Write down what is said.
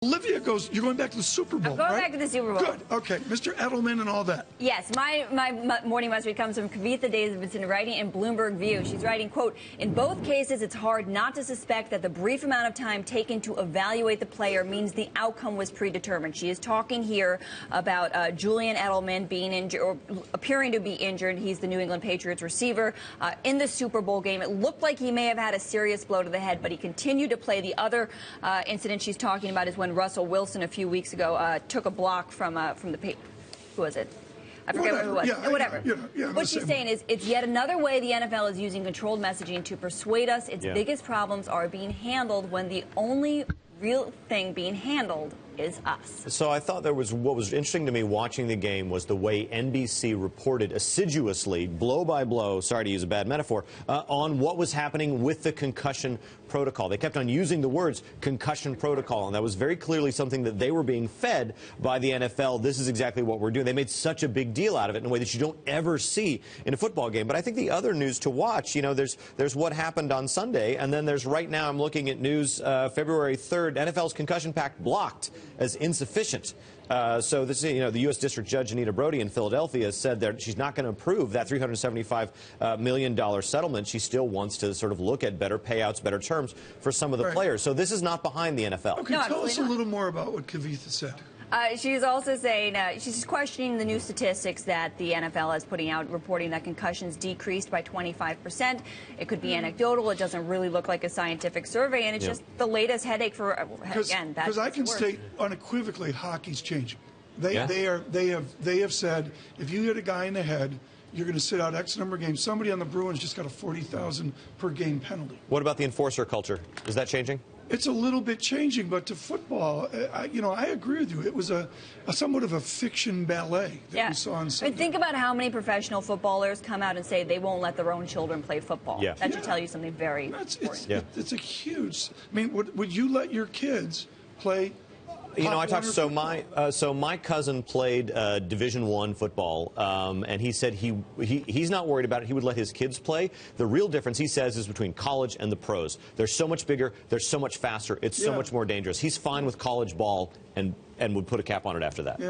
Olivia goes, you're going back to the Super Bowl, I'm going right? back to the Super Bowl. Good. Okay. Mr. Edelman and all that. Yes, my morning must-read comes from Kavitha Davidson, writing in Bloomberg View. She's writing, quote, in both cases, it's hard not to suspect that the brief amount of time taken to evaluate the player means the outcome was predetermined. She is talking here about Julian Edelman being injured, or appearing to be injured. He's the New England Patriots receiver in the Super Bowl game. It looked like he may have had a serious blow to the head, but he continued to play. The other incident she's talking about is when Russell Wilson a few weeks ago took a block from the who was it? I forget who it was. Yeah, whatever. Yeah, what she's saying is it's yet another way the NFL is using controlled messaging to persuade us its biggest problems are being handled when the only real thing being handled is us. So I thought what was interesting to me watching the game was the way NBC reported assiduously, blow by blow, sorry to use a bad metaphor, on what was happening with the concussion protocol. They kept on using the words concussion protocol, and that was very clearly something that they were being fed by the NFL. This is exactly what we're doing. They made such a big deal out of it in a way that you don't ever see in a football game. But I think the other news to watch, you know, there's what happened on Sunday, and then there's right now I'm looking at news February 3rd, NFL's concussion pact blocked as insufficient. So this, you know, the U.S. District Judge Anita Brody in Philadelphia said that she's not going to approve that $375 million settlement. She still wants to sort of look at better payouts, better terms for some of the players. So this is not behind the NFL. Okay, tell us a little more about what Kavitha said. She's also saying she's questioning the new statistics that the NFL is putting out, reporting that concussions decreased by 25%. It could be anecdotal. It doesn't really look like a scientific survey, and it's just the latest headache for again. Because I can state unequivocally, hockey's changing. They have said if you hit a guy in the head, you're going to sit out X number of games. Somebody on the Bruins just got a $40,000 per game penalty. What about the enforcer culture? Is that changing? It's a little bit changing, but to football, I agree with you. It was a somewhat of a fiction ballet that we saw on Sunday. I mean, think about how many professional footballers come out and say they won't let their own children play football. Yeah. That should tell you something very important. It's a huge. I mean, would you let your kids play? You know, I talked. So my cousin played Division I football, and he said he's not worried about it. He would let his kids play. The real difference, he says, is between college and the pros. They're so much bigger. They're so much faster. It's so much more dangerous. He's fine with college ball and would put a cap on it after that.